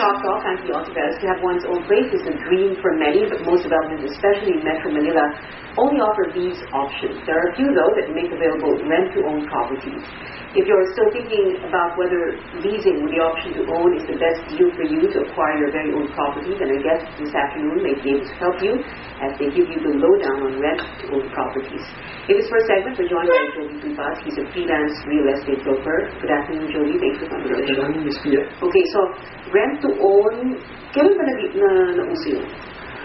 blocked off antioccupants to have one's own place is a dream for many, but most developments, especially in Metro Manila, only offer these options. There are a few, though, that make available rent-to-own properties. If you're still thinking about whether leasing with the option to own is the best deal for you to acquire your very own property, then our guests this afternoon may be able to help you as they give you the lowdown on rent-to-own properties. In this first segment, we're joined by Joby Tupas. He's a freelance real estate broker. Good afternoon, Joby. Thanks for coming to the show. Good afternoon, Ms. Pia. Okay, so rent-to-own, kailan ba nauso yun?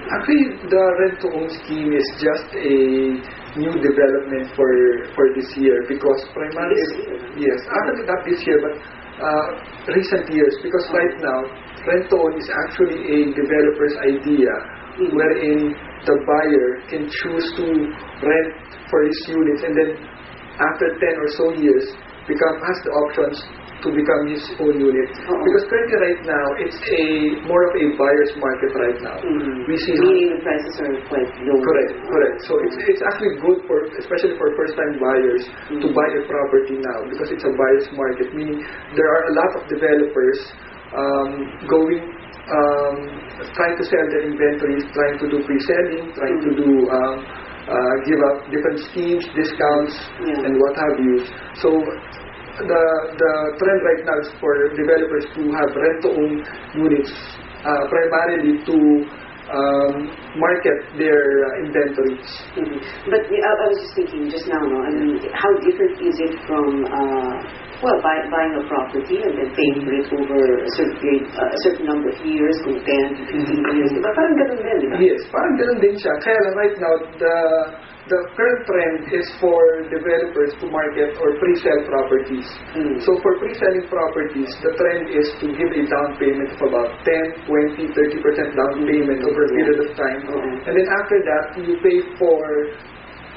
Actually, the rent-to-own scheme is just a new development for this year because primarily, yes, actually not this year, but recent years, because right now, rent-to-own is actually a developer's idea wherein the buyer can choose to rent for his units and then after 10 or so years has the options to become his own unit. Because currently right now, it's more of a buyer's market right now. We see meaning the prices are quite low. Correct. So it's actually good especially for first-time buyers to buy a property now because it's a buyer's market. Meaning there are a lot of developers trying to sell their inventories, trying to do pre-selling, trying to do give out different schemes, discounts, and what have you. So the trend right now is for developers to have rent-to-own units primarily to market their inventories. But I was just thinking just now, I mean, how different is it from buying a property and then paying for it over a certain period, a certain number of years, kung 10 to 15 years? Diba? Parang ganun din, diba? Yes, parang ganun din siya. Kaya lang right now, the current trend is for developers to market or pre-sell properties. So for pre-selling properties, the trend is to give a down payment of about 10, 20, 30% down payment over a period of time. And then after that, you pay for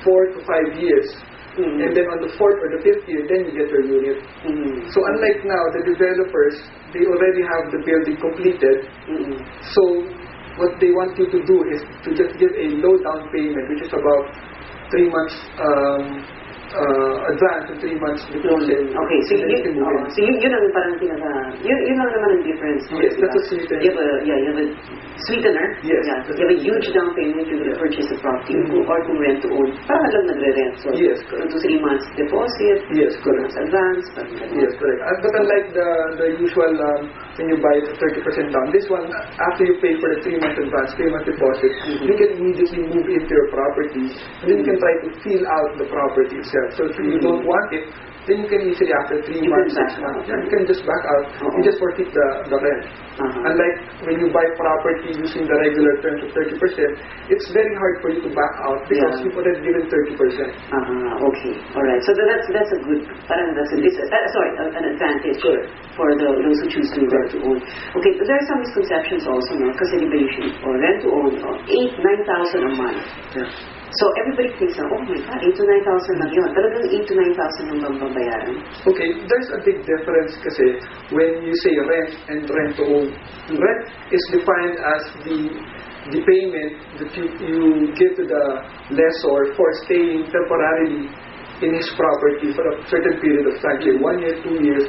4 to 5 years. And then on the 4th or the 5th year, then you get your unit. So unlike now, the developers, they already have the building completed. So what they want you to do is to just give a low down payment, which is about 3 months advance and 3 months deposit. Okay, so yun ang parang yun lang naman ang difference. Yes, that's a sweetener. You have a sweetener. Yes. You have a huge down payment to purchase the property or kung rent to own. Parang lang nagre-rent. So, yes, correct. 2 to 3 months deposit. Yes, correct. 3 months advance. Yes, correct. But unlike the usual when you buy 30% down, this one, after you pay for the 3 month advance, 3 month deposit, you can immediately move into your property and then you can try to fill out the property itself. So if you don't want it, then you can easily after 3 months, 6 months, you can just back out. You just forfeit the rent. Unlike when you buy property using the regular terms of 30%, it's very hard for you to back out because you've already given 30%. Okay, all right. So that's a good, an advantage for those who choose to rent to own. Okay, but there are some misconceptions also, no? Kasi diba usually, rent to own, 8,000-9,000 a month. So everybody thinks, oh my God, 8,000 to 9,000 lang yun. Talagang 8,000 to 9,000 ang babayaran. Okay, there's a big difference kasi when you say rent and rent to own. Rent is defined as the payment that you give to the lessor for staying temporarily in his property for a certain period of time, say 1 year, 2 years.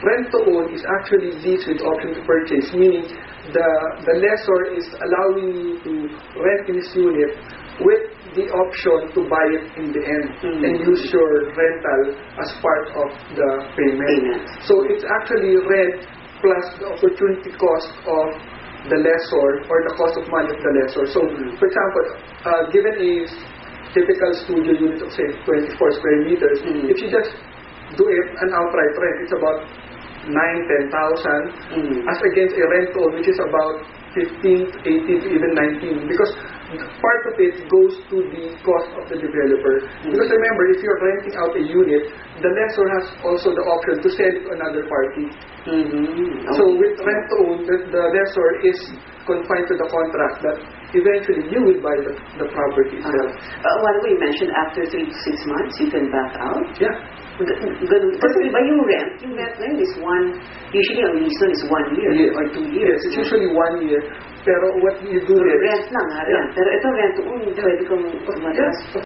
Rent to own is actually lease with option to purchase, meaning the lessor is allowing you to rent in his unit with the option to buy it in the end and use your rental as part of the payment. So it's actually rent plus the opportunity cost of the lessor or the cost of money of the lessor. So for example, given a typical studio unit of say 24 square meters, if you just do an outright rent, it's about 9,000-10,000 as against a rental which is about 15, 18 to even 19 because part of it goes to the cost of the developer. Because remember, if you're renting out a unit, the lessor has also the option to sell it to another party. So with rent to own, the lessor is confined to the contract that eventually you will buy the property itself. What we mentioned, after 3 to 6 months, you can back out? Yeah. Kasi diba yung rent ngayon is usually ang lease is 1 year or 2 years. Yes, it's usually 1 year. Pero what you do rent lang, rent. Pero ito rent, pwede kang